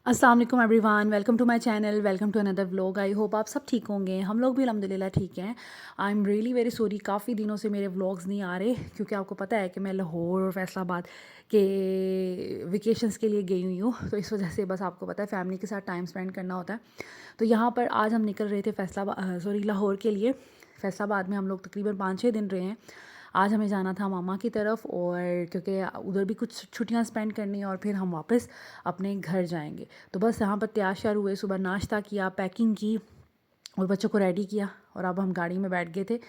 अस्सलाम वालेकुम everyone, welcome to my channel, welcome to another vlog. I hope आप सब ठीक होंगे। हम लोग भी अल्हम्दुलिल्लाह ठीक हैं। I am really very sorry, काफ़ी दिनों से मेरे व्लॉग्स नहीं आ रहे क्योंकि आपको पता है कि मैं लाहौर और फैसलाबाद के वेकेशंस के लिए गई हुई हूँ, तो इस वजह से बस आपको पता है फैमिली के साथ टाइम स्पेंड करना होता है। तो यहाँ पर आज हम निकल रहे थे लाहौर के लिए। फैसलाबाद में हम लोग तकरीबन 5-6 दिन रहे हैं। आज हमें जाना था मामा की तरफ, और क्योंकि उधर भी कुछ छुट्टियां स्पेंड करनी है और फिर हम वापस अपने घर जाएंगे। तो बस यहाँ पर तैयार श्यार हुए, सुबह नाश्ता किया, पैकिंग की और बच्चों को रेडी किया, और अब हम गाड़ी में बैठ गए थे।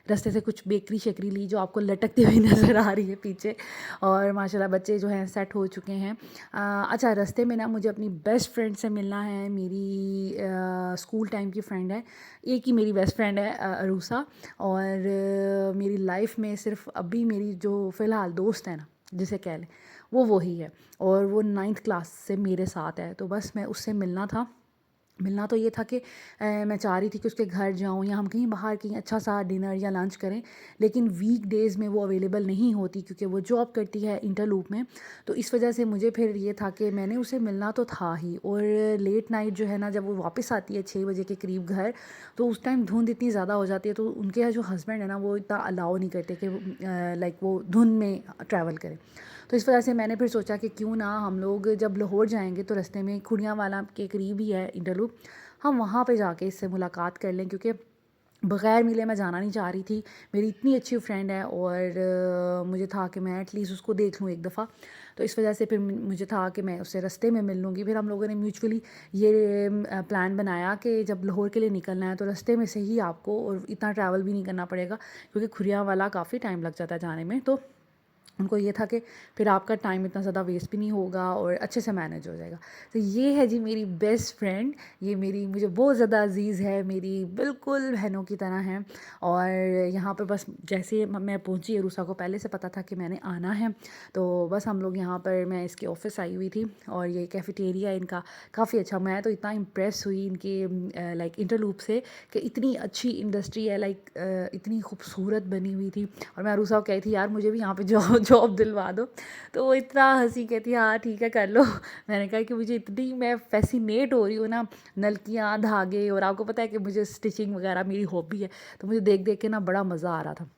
रास्ते से कुछ बेकरी शेकरी ली जो आपको लटकती हुई नज़र आ रही है पीछे, और माशाल्लाह बच्चे जो हैं सेट हो चुके हैं। अच्छा, रास्ते में ना मुझे अपनी बेस्ट फ्रेंड से मिलना है। मेरी स्कूल टाइम की फ्रेंड है, एक ही मेरी बेस्ट फ्रेंड है, अरूसा। और मेरी लाइफ में सिर्फ अभी मेरी जो फ़िलहाल दोस्त है ना, जिसे कह लें, वो वही है, और वो 9th क्लास से मेरे साथ है। तो बस मैं उससे मिलना तो ये था कि मैं चाह रही थी कि उसके घर जाऊँ या हम कहीं बाहर कहीं अच्छा सा डिनर या लंच करें, लेकिन वीक डेज़ में वो अवेलेबल नहीं होती क्योंकि वो जॉब करती है इंटरलूप में। तो इस वजह से मुझे फिर ये था कि मैंने उसे मिलना तो था ही, और लेट नाइट जो है ना, जब वो वापस आती है 6 बजे के करीब घर, तो उस टाइम धुंध इतनी ज़्यादा हो जाती है, तो उनके जो हस्बैंड है ना, वो इतना अलाउ नहीं करते कि लाइक वो धुंध में ट्रैवल करें। तो इस वजह से मैंने फिर सोचा कि क्यों ना हम लोग जब लाहौर जाएंगे तो रास्ते में खुड़ियाँ वाला के करीब ही है इंटरलूप, हम वहाँ पे जाके इससे मुलाकात कर लें, क्योंकि बग़ैर मिले मैं जाना नहीं चाह रही थी। मेरी इतनी अच्छी फ्रेंड है, और मुझे था कि मैं एटलीस्ट उसको देख लूँ एक दफ़ा। तो इस वजह से फिर मुझे था कि मैं उससे रास्ते में मिल लूँगी। फिर हम लोगों ने म्यूचुअली ये प्लान बनाया कि जब लाहौर के लिए निकलना है तो रास्ते में से ही आपको, और इतना ट्रैवल भी नहीं करना पड़ेगा क्योंकि खुरिया वाला काफ़ी टाइम लग जाता है जाने में। तो उनको ये था कि फिर आपका टाइम इतना ज़्यादा वेस्ट भी नहीं होगा और अच्छे से मैनेज हो जाएगा। तो ये है जी मेरी बेस्ट फ्रेंड, ये मेरी मुझे बहुत ज़्यादा अज़ीज़ है, मेरी बिल्कुल बहनों की तरह है। और यहाँ पर बस जैसे मैं पहुँची, अरूसा को पहले से पता था कि मैंने आना है, तो बस हम लोग यहाँ पर, मैं इसके ऑफ़िस आई हुई थी, और ये कैफ़ेटेरिया इनका काफ़ी अच्छा, मैं तो इतना इम्प्रेस हुई इनके लाइक इंटरलूप से कि इतनी अच्छी इंडस्ट्री है, लाइक इतनी खूबसूरत बनी हुई थी। और मैं अरूसा को कही थी, यार मुझे भी यहाँ पे जॉब दिलवा दो। तो वो इतना हंसी, कहती हाँ ठीक है कर लो। मैंने कहा कि मुझे इतनी, मैं फैसिनेट हो रही हूँ ना, नलकियाँ, धागे, और आपको पता है कि मुझे स्टिचिंग वगैरह मेरी हॉबी है, तो मुझे देख देख के ना बड़ा मज़ा आ रहा था।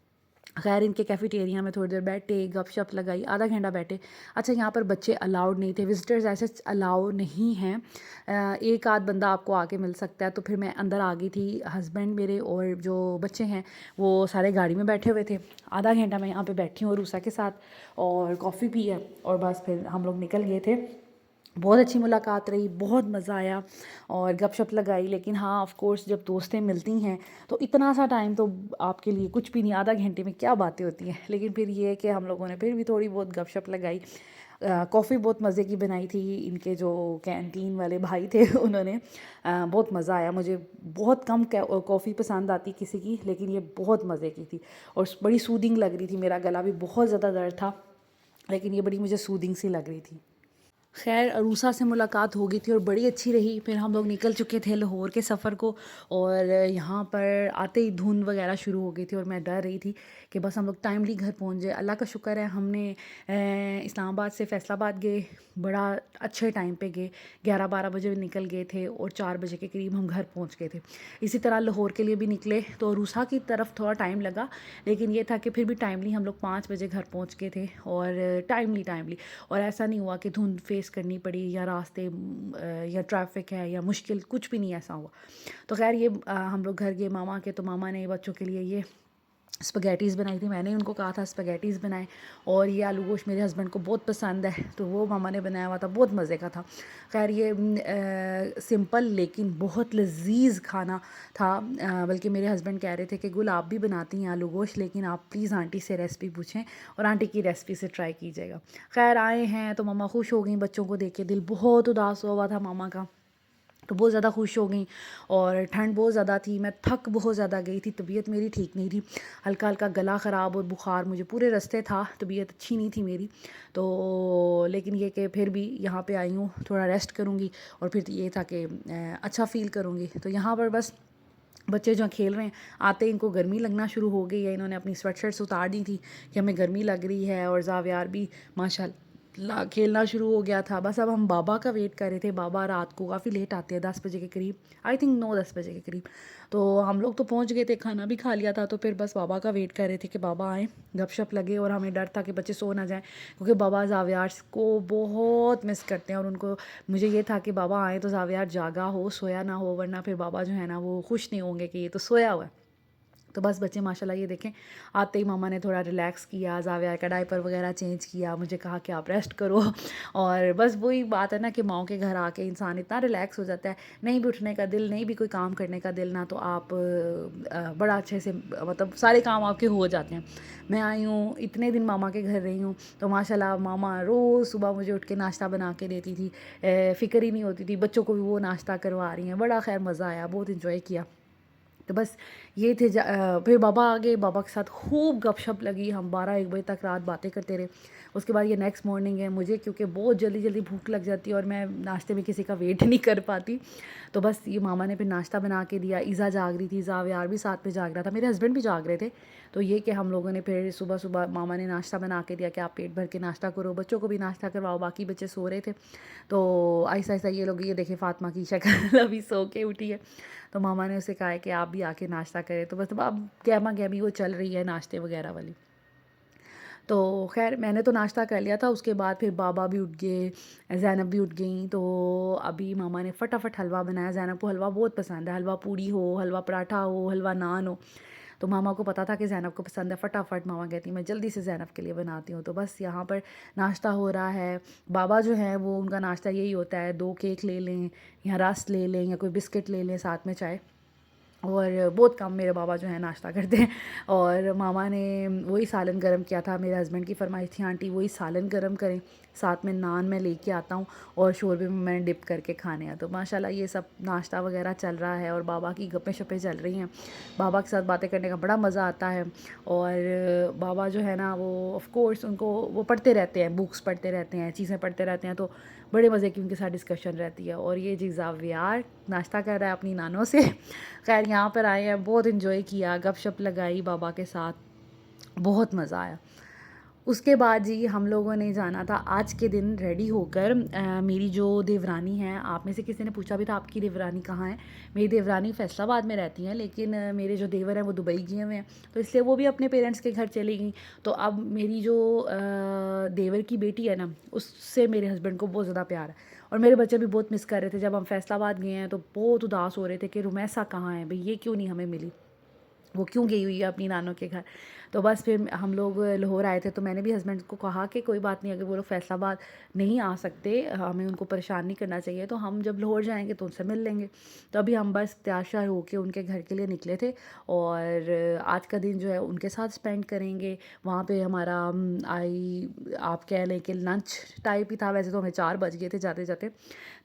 खैर इनके कैफ़ेटेरिया में थोड़ी देर बैठे, गपशप लगाई, आधा घंटा बैठे। अच्छा, यहाँ पर बच्चे अलाउड नहीं थे, विज़िटर्स ऐसे अलाउ नहीं हैं। एक आध बंदा आपको आके मिल सकता है। तो फिर मैं अंदर आ गई थी, हस्बैंड मेरे और जो बच्चे हैं वो सारे गाड़ी में बैठे हुए थे। आधा घंटा मैं यहाँ पे बैठी हूँ रूसा के साथ, और कॉफ़ी पी है, और बस फिर हम लोग निकल गए थे। बहुत अच्छी मुलाकात रही, बहुत मज़ा आया और गपशप लगाई। लेकिन हाँ, ऑफ़ कोर्स जब दोस्तें मिलती हैं तो इतना सा टाइम तो आपके लिए कुछ भी नहीं, आधा घंटे में क्या बातें होती हैं। लेकिन फिर ये है कि हम लोगों ने फिर भी थोड़ी बहुत गपशप लगाई। कॉफ़ी बहुत मज़े की बनाई थी इनके जो कैंटीन वाले भाई थे उन्होंने। बहुत मज़ा आया। मुझे बहुत कम कॉफ़ी पसंद आती किसी की, लेकिन ये बहुत मज़े की थी और बड़ी सूदिंग लग रही थी। मेरा गला भी बहुत ज़्यादा दर्द था, लेकिन ये बड़ी मुझे सूदिंग सी लग रही थी। खैर अरूसा से मुलाकात हो गई थी और बड़ी अच्छी रही। फिर हम लोग निकल चुके थे लाहौर के सफ़र को, और यहाँ पर आते ही धुंध वगैरह शुरू हो गई थी, और मैं डर रही थी कि बस हम लोग टाइमली घर पहुँच जाए। अल्लाह का शुक्र है, हमने इस्लामाबाद से फैसलाबाद गए, बड़ा अच्छे टाइम पे गए, 11-12 बजे निकल गए थे और 4 बजे के करीब हम घर पहुँच गए थे। इसी तरह लाहौर के लिए भी निकले तो अरूसा की तरफ थोड़ा टाइम लगा, लेकिन ये था कि फिर भी टाइमली हम लोग 5 बजे घर पहुँच गए थे, और टाइमली। और ऐसा नहीं हुआ कि धुंध फेस करनी पड़ी या रास्ते या ट्रैफिक है या मुश्किल, कुछ भी नहीं ऐसा हुआ। तो खैर ये हम लोग घर गए मामा के, तो मामा ने बच्चों के लिए ये स्पगैटीज़ बनाई थी। मैंने उनको कहा था स्पगैटीज़ बनाए, और ये आलू गोश्त मेरे हस्बैंड को बहुत पसंद है, तो वो मामा ने बनाया हुआ था, बहुत मज़े का था। खैर ये सिंपल लेकिन बहुत लजीज खाना था। बल्कि मेरे हस्बैंड कह रहे थे कि गुल आप भी बनाती हैं आलू गोश्त, लेकिन आप प्लीज़ आंटी से रेसिपी पूछें और आंटी की रेसिपी से ट्राई कीजिएगा। खैर आए हैं तो मामा खुश हो गई, बच्चों को देख के दिल बहुत उदास हुआ था मामा का, तो बहुत ज़्यादा खुश हो गई। और ठंड बहुत ज़्यादा थी, मैं थक बहुत ज़्यादा गई थी, तबीयत मेरी ठीक नहीं थी, हल्का हल्का गला ख़राब और बुखार मुझे पूरे रास्ते था, तबीयत अच्छी नहीं थी मेरी। तो लेकिन ये कि फिर भी यहाँ पे आई हूँ, थोड़ा रेस्ट करूँगी और फिर ये था कि अच्छा फ़ील करूँगी। तो यहाँ पर बस बच्चे जो खेल रहे हैं, आते इनको गर्मी लगना शुरू हो गई है। इन्होंने अपनी स्वेट शर्ट्स उतार दी थी कि हमें गर्मी लग रही है, और जावियार भी माशाल्लाह खेलना शुरू हो गया था। बस अब हम बाबा का वेट कर रहे थे। बाबा रात को काफ़ी लेट आते हैं, 10 बजे के करीब, आई थिंक 9-10 बजे के करीब। तो हम लोग तो पहुंच गए थे, खाना भी खा लिया था, तो फिर बस बाबा का वेट कर रहे थे कि बाबा आएँ, गपशप लगे। और हमें डर था कि बच्चे सो ना जाएं, क्योंकि बाबा ज़ावियार को बहुत मिस करते हैं। और उनको, मुझे ये था कि बाबा आएँ तो ज़ावियार जागा हो, सोया ना हो, वरना फिर बाबा जो है ना वो खुश नहीं होंगे कि ये तो सोया हुआ है। तो बस बच्चे माशाल्लाह ये देखें, आते ही मामा ने थोड़ा रिलैक्स किया, ज़ाविया का डायपर वगैरह चेंज किया, मुझे कहा कि आप रेस्ट करो। और बस वही बात है ना कि माओ के घर आके इंसान इतना रिलैक्स हो जाता है, नहीं भी उठने का दिल, नहीं भी कोई काम करने का दिल ना, तो आप बड़ा अच्छे से मतलब सारे काम आपके हो जाते हैं। मैं आई हूँ, इतने दिन मामा के घर रही हूँ, तो माशाल्लाह मामा रोज़ सुबह मुझे उठ के नाश्ता बना के देती थी। फ़िक्र ही नहीं होती थी, बच्चों को भी वो नाश्ता करवा रही हैं। बड़ा खैर मज़ा आया, बहुत इन्जॉय किया। तो बस ये थे फिर बाबा आ गए, बाबा के साथ खूब गपशप लगी, हम 12-1 बजे तक रात बातें करते रहे। उसके बाद ये नेक्स्ट मॉर्निंग है, मुझे क्योंकि बहुत जल्दी जल्दी भूख लग जाती है और मैं नाश्ते में किसी का वेट नहीं कर पाती। तो बस ये मामा ने फिर नाश्ता बना के दिया। ईज़ा जाग रही थी, ज़ावियार भी साथ में जाग रहा था, मेरे हस्बैंड भी जाग रहे थे। तो ये कि हम लोगों ने फिर सुबह सुबह मामा ने नाश्ता बना के दिया कि आप पेट भर के नाश्ता करो, बच्चों को भी नाश्ता करवाओ। बाकी बच्चे सो रहे थे, तो आहिस्ता आहिस्ता ये लोग, ये देखे फ़ातिमा की शक्ल अभी सो के उठी है। तो मामा ने उसे कहा है कि आप भी आके नाश्ता करें। तो बस अब गहमा गहमी वो चल रही है नाश्ते वगैरह वाली। तो ख़ैर मैंने तो नाश्ता कर लिया था, उसके बाद फिर बाबा भी उठ गए, ज़ैनब भी उठ गई। तो अभी मामा ने फटाफट हलवा बनाया, ज़ैनब को हलवा बहुत पसंद है, हलवा पूड़ी हो, हलवा पराठा हो, हलवा नान हो। तो मामा को पता था कि ज़ैनब को पसंद है, फटाफट मामा कहती मैं जल्दी से ज़ैनब के लिए बनाती हूँ। तो बस यहाँ पर नाश्ता हो रहा है। बाबा जो हैं वो, उनका नाश्ता यही होता है, 2 केक ले लें या रस्क ले लें या कोई बिस्किट ले लें साथ में चाय। और बहुत कम मेरे बाबा जो है नाश्ता करते हैं। और मामा ने वही सालन गरम किया था, मेरे हस्बैंड की फरमाइश थी आंटी वही सालन गरम करें, साथ में नान मैं लेके आता हूँ और शोरबे में मैंने डिप करके खाने हैं। तो माशाल्लाह ये सब नाश्ता वगैरह चल रहा है और बाबा की गप्पें शप्पें चल रही हैं। बाबा के साथ बातें करने का बड़ा मज़ा आता है। और बाबा जो है ना वो ऑफ़ कोर्स उनको वो पढ़ते रहते हैं, बुक्स पढ़ते रहते हैं, चीज़ें पढ़ते रहते हैं, तो बड़े मज़े की उनके साथ डिस्कशन रहती है। और ये जी ज़ावियार नाश्ता कर रहा है अपनी नानों से। खैर यहाँ पर आए हैं, बहुत इन्जॉय किया, गपशप लगाई बाबा के साथ, बहुत मज़ा आया। उसके बाद जी हम लोगों ने जाना था आज के दिन रेडी होकर। मेरी जो देवरानी है, आप में से किसी ने पूछा भी था आपकी देवरानी कहाँ है। मेरी देवरानी फैसलाबाद में रहती हैं, लेकिन मेरे जो देवर हैं वो दुबई गए हुए हैं, तो इसलिए वो भी अपने पेरेंट्स के घर चली गई। तो अब मेरी जो देवर की बेटी है ना, उससे मेरे हस्बैंड को बहुत ज़्यादा प्यार है। और मेरे बच्चे भी बहुत मिस कर रहे थे, जब हम फैसलाबाद गए हैं तो बहुत उदास हो रहे थे कि रुमैसा कहाँ है भाई, ये क्यों नहीं हमें मिली, वो क्यों गई हुई है अपनी नानों के घर। तो बस फिर हम लोग लाहौर आए थे, तो मैंने भी हस्बैंड को कहा कि कोई बात नहीं, अगर वो लोग फैसलाबाद नहीं आ सकते, हमें उनको परेशान नहीं करना चाहिए, तो हम जब लाहौर जाएंगे तो उनसे मिल लेंगे। तो अभी हम बस तैयार श्यार होके उनके घर के लिए निकले थे और आज का दिन जो है उनके साथ स्पेंड करेंगे। वहाँ पे हमारा आप कह लें कि लंच टाइप ही था। वैसे तो हमें 4 बज गए थे जाते जाते,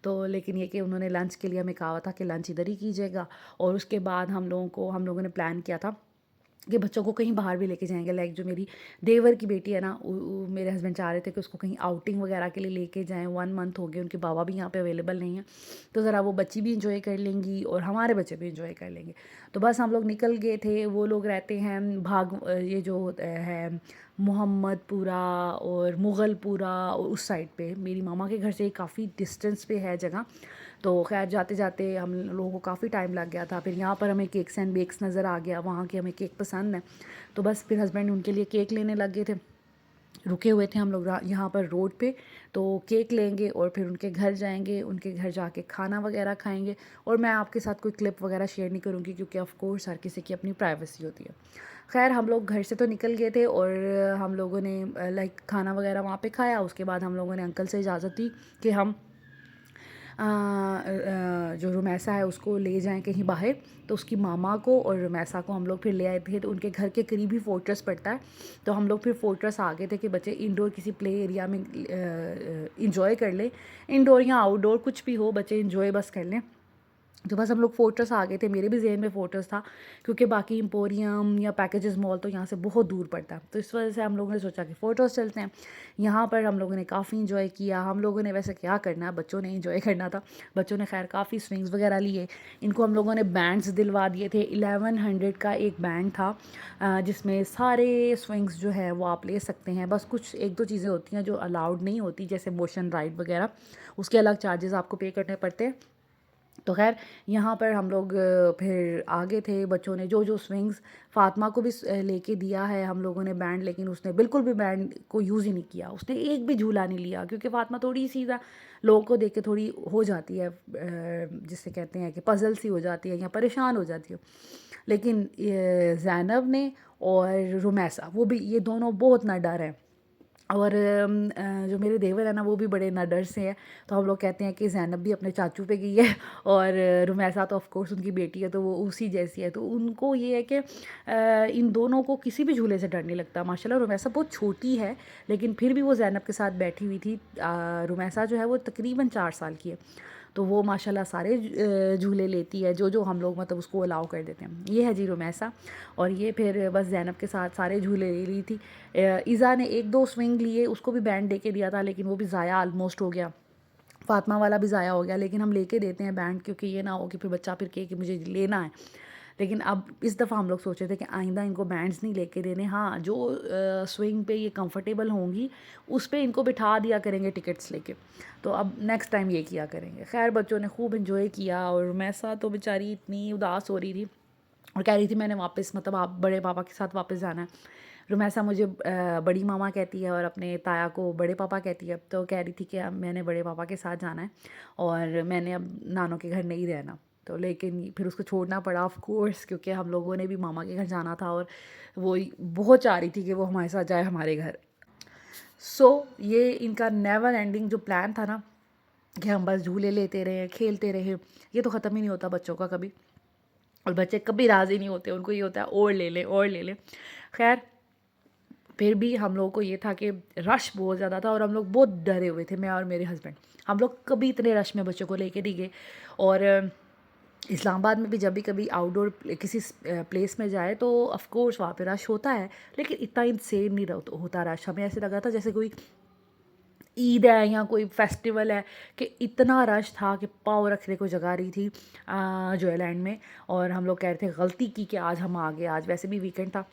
तो लेकिन ये कि उन्होंने लंच के लिए हमें कहा था कि लंच इधर ही कीजिएगा। और उसके बाद हम लोगों ने प्लान किया था कि बच्चों को कहीं बाहर भी लेके जाएंगे। लाइक जो मेरी देवर की बेटी है ना, मेरे हस्बैंड चाह रहे थे कि उसको कहीं आउटिंग वगैरह के लिए लेके जाएं। 1 मंथ हो गए, उनके बाबा भी यहाँ पे अवेलेबल नहीं है, तो ज़रा वो बच्ची भी इंजॉय कर लेंगी और हमारे बच्चे भी इंजॉय कर लेंगे। तो बस हम लोग निकल गए थे। वो लोग रहते हैं ये जो है मोहम्मदपुरा और मुग़लपुरा, और उस साइड पे मेरी मामा के घर से काफ़ी डिस्टेंस पे है जगह। तो खैर जाते जाते हम लोगों को काफ़ी टाइम लग गया था। फिर यहाँ पर हमें केक्स एंड बेक्स नज़र आ गया, वहाँ के हमें केक पसंद है, तो बस फिर हस्बैंड उनके लिए केक लेने लग गए थे। रुके हुए थे हम लोग यहाँ पर रोड पे, तो केक लेंगे और फिर उनके घर जाएंगे, उनके घर जाके खाना वगैरह खाएंगे। और मैं आपके साथ कोई क्लिप वगैरह शेयर नहीं करूँगी, क्योंकि ऑफ़ कोर्स हर किसी की अपनी प्राइवेसी होती है। खैर हम लोग घर से तो निकल गए थे और हम लोगों ने लाइक खाना वगैरह वहाँ पे खाया। उसके बाद हम लोगों ने अंकल से इजाज़त दी कि हम जो रुमैसा है उसको ले जाएं कहीं बाहर। तो उसकी मामा को और रुमैसा को हम लोग फिर ले आए थे। तो उनके घर के करीब ही फोर्ट्रेस पड़ता है, तो हम लोग फिर फोर्ट्रेस आ गए थे कि बच्चे इंडोर किसी प्ले एरिया में इंजॉय कर लें। इंडोर या आउटडोर कुछ भी हो, बच्चे इंजॉय बस कर लें। तो बस हम लोग फोर्ट्रेस आ गए थे, मेरे भी ज़हन में फोर्ट्रेस था, क्योंकि बाकी एम्पोरियम या पैकेजेस मॉल तो यहाँ से बहुत दूर पड़ता है। तो इस वजह से हम लोगों ने सोचा कि फोर्ट्रेस चलते हैं। यहाँ पर हम लोगों ने काफ़ी इंजॉय किया। हम लोगों ने वैसे क्या करना है, बच्चों ने इंजॉय करना था। बच्चों ने खैर काफ़ी स्विंग्स वगैरह लिए। इनको हम लोगों ने बैंड्स दिलवा दिए थे। 1100 का एक बैंड था, जिसमें सारे स्विंग्स जो है वो आप ले सकते हैं। बस कुछ एक दो चीज़ें होती हैं जो अलाउड नहीं होती, जैसे मोशन राइड वगैरह, उसके अलग चार्जेस आपको पे करने पड़ते हैं। तो ख़ैर यहाँ पर हम लोग फिर आगे थे। बच्चों ने जो जो स्विंग्स, फ़ातिमा को भी लेके दिया है हम लोगों ने बैंड, लेकिन उसने बिल्कुल भी बैंड को यूज़ ही नहीं किया। उसने एक भी झूला नहीं लिया, क्योंकि फ़ातिमा थोड़ी सी ना लोगों को देख के थोड़ी हो जाती है, जिसे कहते हैं कि पज़ल सी हो जाती है या परेशान हो जाती है। लेकिन ये ज़ैनब ने और रुमैसा, वो भी, ये दोनों बहुत ना डर हैं। और जो मेरे देवर है ना, वो भी बड़े नडर से हैं। तो हम लोग कहते हैं कि ज़ैनब भी अपने चाचू पे गई है, और रुमैसा तो ऑफ़ कोर्स उनकी बेटी है, तो वो उसी जैसी है। तो उनको ये है कि इन दोनों को किसी भी झूले से डर नहीं लगता माशाल्लाह। रुमैसा बहुत छोटी है, लेकिन फिर भी वो ज़ैनब के साथ बैठी हुई थी। रुमैसा जो है वो तकरीबन 4 साल की है, तो वो माशाल्लाह सारे झूले लेती है, जो जो हम लोग मतलब उसको अलाउ कर देते हैं। ये है जी रुमैसा। और ये फिर बस ज़ैनब के साथ सारे झूले ले ली थी। इज़ा ने एक दो स्विंग लिए, उसको भी बैंड दे के दिया था, लेकिन वो भी ज़ाया ऑलमोस्ट हो गया। फ़ातिमा वाला भी ज़ाया हो गया, लेकिन हम लेके देते हैं बैंड, क्योंकि ये ना हो कि फिर बच्चा फिर कहे कि मुझे लेना है। लेकिन अब इस दफ़ा हम लोग सोचे थे कि आइंदा इनको बैंड्स नहीं लेके देने। हाँ, जो स्विंग पे ये कंफर्टेबल होंगी उस पे इनको बिठा दिया करेंगे टिकट्स लेके। तो अब नेक्स्ट टाइम ये किया करेंगे। खैर बच्चों ने खूब इन्जॉय किया, और मैसा तो बेचारी इतनी उदास हो रही थी और कह रही थी मैंने वापस, मतलब आप बड़े पापा के साथ वापस जाना है। रुमैसा मुझे बड़ी मामा कहती है और अपने ताया को बड़े पापा कहती है। तो कह रही थी कि अब मैंने बड़े पापा के साथ जाना है और मैंने अब नानों के घर नहीं रहना। तो लेकिन फिर उसको छोड़ना पड़ा ऑफ कोर्स, क्योंकि हम लोगों ने भी मामा के घर जाना था, और वो बहुत चाह रही थी कि वो हमारे साथ जाए हमारे घर। सो ये इनका नेवर एंडिंग जो प्लान था ना, कि हम बस झूले लेते रहे खेलते रहे, ये तो ख़त्म ही नहीं होता बच्चों का कभी। और बच्चे कभी राज़ी नहीं होते, उनको ये होता है और ले लें और ले लें। खैर फिर भी हम लोगों को ये था कि रश बहुत ज़्यादा था, और हम लोग बहुत डरे हुए थे, मैं और मेरे हस्बैंड। हम लोग कभी इतने रश में बच्चों को लेके नहीं गए। और इस्लामाबाद में भी जब भी कभी आउटडोर किसी प्लेस में जाए तो ऑफ़ कोर्स वहाँ पे रश होता है, लेकिन इतना इंसेन नहीं होता रश। हमें ऐसे लगा था जैसे कोई ईद है या कोई फेस्टिवल है, कि इतना रश था कि पाँव रखने को जगह रही थी जोयलैंड में। और हम लोग कह रहे थे गलती की कि आज हम आ गए, आज वैसे भी वीकेंड था।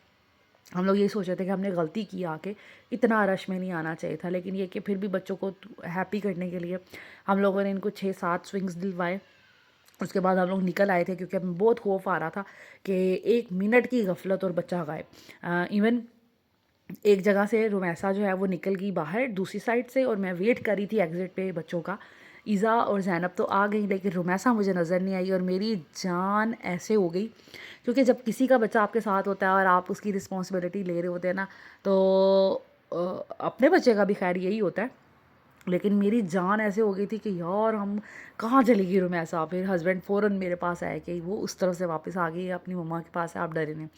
हम लोग ये सोच रहे थे कि हमने गलती की आके, इतना रश में नहीं आना चाहिए था। लेकिन ये कि फिर भी बच्चों को हैप्पी करने के लिए हम लोगों ने इनको 6-7 स्विंग्स दिलवाए। उसके बाद हम लोग निकल आए थे, क्योंकि हमें बहुत खौफ आ रहा था कि 1 मिनट की गफलत और बच्चा गायब। इवन एक जगह से रुमैसा जो है वो निकल गई बाहर दूसरी साइड से, और मैं वेट कर रही थी एग्ज़िट पे बच्चों का। ईज़ा और ज़ैनब तो आ गई, लेकिन रुमैसा मुझे नज़र नहीं आई, और मेरी जान ऐसे हो गई। क्योंकि जब किसी का बच्चा आपके साथ होता है और आप उसकी रिस्पॉन्सिबिलिटी ले रहे होते हैं ना, तो अपने बच्चे का भी खैर यही होता है। लेकिन मेरी जान ऐसे हो गई थी कि यार हम कहाँ चली गई रुमैसा। फिर हस्बैंड फ़ौरन मेरे पास आए कि वो उस तरफ से वापस आ गई है, अपनी मम्मा के पास है, आप डरे नहीं।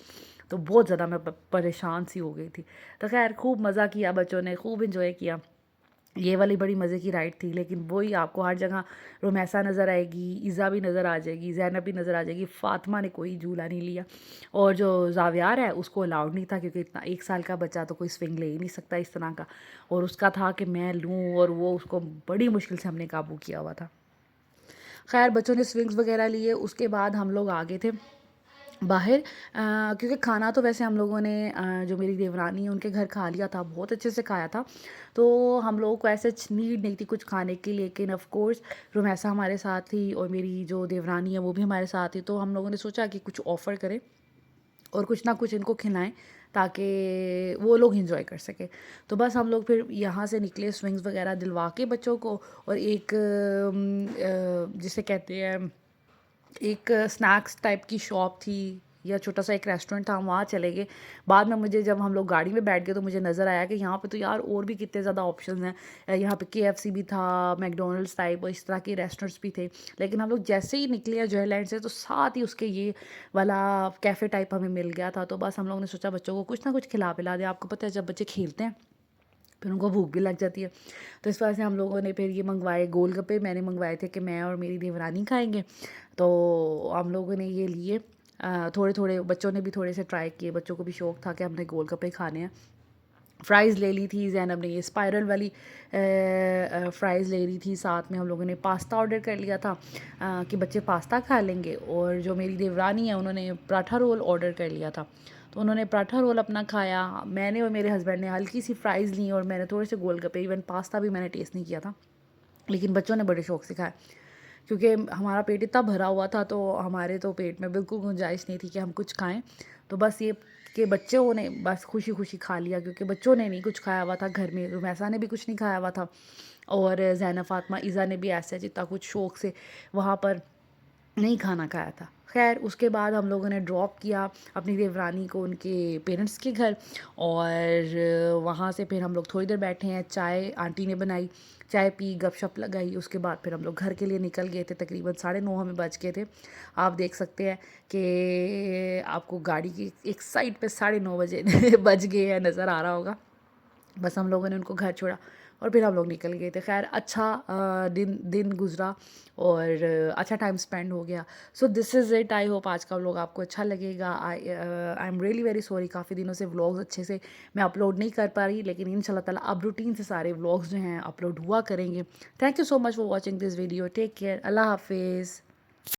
तो बहुत ज़्यादा मैं परेशान सी हो गई थी। तो खैर खूब मज़ा किया, बच्चों ने खूब इन्जॉय किया। ये वाली बड़ी मज़े की राइड थी। लेकिन वही आपको हर जगह रुमैसा नज़र आएगी, ईज़ा भी नज़र आ जाएगी, ज़ैनब भी नज़र आ जाएगी। फ़ातिमा ने कोई झूला नहीं लिया, और जो ज़ावियार है उसको अलाउड नहीं था, क्योंकि इतना 1 साल का बच्चा तो कोई स्विंग ले ही नहीं सकता इस तरह का। और उसका था कि मैं लूँ, और वो उसको बड़ी मुश्किल से हमने काबू किया हुआ था। खैर बच्चों ने स्विंग्स वगैरह लिए, उसके बाद हम लोग आ गए थे बाहर। क्योंकि खाना तो वैसे हम लोगों ने जो मेरी देवरानी है उनके घर खा लिया था, बहुत अच्छे से खाया था। तो हम लोगों को ऐसे नीड नहीं थी कुछ खाने की, लेकिन ऑफ़ कोर्स रुमैसा हमारे साथ थी और मेरी जो देवरानी है वो भी हमारे साथ थी। तो हम लोगों ने सोचा कि कुछ ऑफ़र करें और कुछ ना कुछ इनको खिलाएं, ताकि वो लोग इंजॉय कर सकें। तो बस हम लोग फिर यहाँ से निकले स्विंग्स वगैरह दिलवा के बच्चों को, और एक जिसे कहते हैं, एक स्नैक्स टाइप की शॉप थी या छोटा सा एक रेस्टोरेंट था, हम वहाँ चले गए। बाद में मुझे, जब हम लोग गाड़ी में बैठ गए, तो मुझे नज़र आया कि यहाँ पे तो यार और भी कितने ज़्यादा ऑप्शंस हैं। यहाँ पे केएफसी भी था, मैकडोनल्ड्स टाइप और इस तरह के रेस्टोरेंट्स भी थे। लेकिन हम लोग जैसे ही निकले हैं जोयलैंड से, तो साथ ही उसके ये वाला कैफ़े टाइप हमें मिल गया था। तो बस हम लोग ने सोचा बच्चों को कुछ ना कुछ खिला पिला दें। आपको पता है जब बच्चे खेलते हैं फिर उनको भूख भी लग जाती है। तो इस वजह से हम लोगों ने फिर ये मंगवाए गोलगप्पे, मैंने मंगवाए थे कि मैं और मेरी देवरानी खाएँगे। तो हम लोगों ने ये लिए, थोड़े-थोड़े बच्चों ने भी थोड़े से ट्राई किए, बच्चों को भी शौक था कि हमने गोलगप्पे खाने हैं। फ्राइज़ ले ली थी, ज़ैनब ने ये स्पाइरल वाली फ्राइज़ ले ली थी, साथ में हम लोगों ने पास्ता ऑर्डर कर लिया था कि बच्चे पास्ता खा लेंगे। और जो मेरी देवरानी है उन्होंने पराठा रोल ऑर्डर कर लिया था, तो उन्होंने पराठा रोल अपना खाया। मैंने और मेरे हस्बैंड ने हल्की सी फ्राइज़ ली और मैंने थोड़े से गोलगप्पे, इवन पास्ता भी मैंने टेस्ट नहीं किया था, लेकिन बच्चों ने बड़े शौक से खाया। क्योंकि हमारा पेट इतना भरा हुआ था, तो हमारे तो पेट में बिल्कुल गुंजाइश नहीं थी कि हम कुछ खाएं। तो बस ये कि बच्चों ने बस खुशी खुशी खा लिया, क्योंकि बच्चों ने नहीं कुछ खाया हुआ था घर में, रुमैसा ने भी कुछ नहीं खाया हुआ था, और ज़ैनब फातिमा इज़ा ने भी ऐसे जितना कुछ शौक़ से वहाँ पर नहीं खाना खाया था। ख़ैर उसके बाद हम लोगों ने ड्रॉप किया अपनी देवरानी को उनके पेरेंट्स के घर, और वहाँ से फिर हम लोग थोड़ी देर बैठे हैं, चाय आंटी ने बनाई, चाय पी, गपशप लगाई। उसके बाद फिर हम लोग घर के लिए निकल गए थे, तकरीबन 9:30 हमें बज गए थे। आप देख सकते हैं कि आपको गाड़ी की एक साइड पे 9:30 बजे बज गए हैं, नज़र आ रहा होगा। बस हम लोगों ने उनको घर छोड़ा और फिर हम लोग निकल गए थे। ख़ैर अच्छा दिन दिन गुज़रा और अच्छा टाइम स्पेंड हो गया। So this is it. I hope आज का व्लॉग आपको अच्छा लगेगा। I am really very sorry, काफ़ी दिनों से व्लॉग्स अच्छे से मैं अपलोड नहीं कर पा रही, लेकिन इंशाल्लाह ताला अब रूटीन से सारे व्लॉग्स जो हैं अपलोड हुआ करेंगे। Thank you so much for watching this video. Take care. अल्लाह हाफिज़।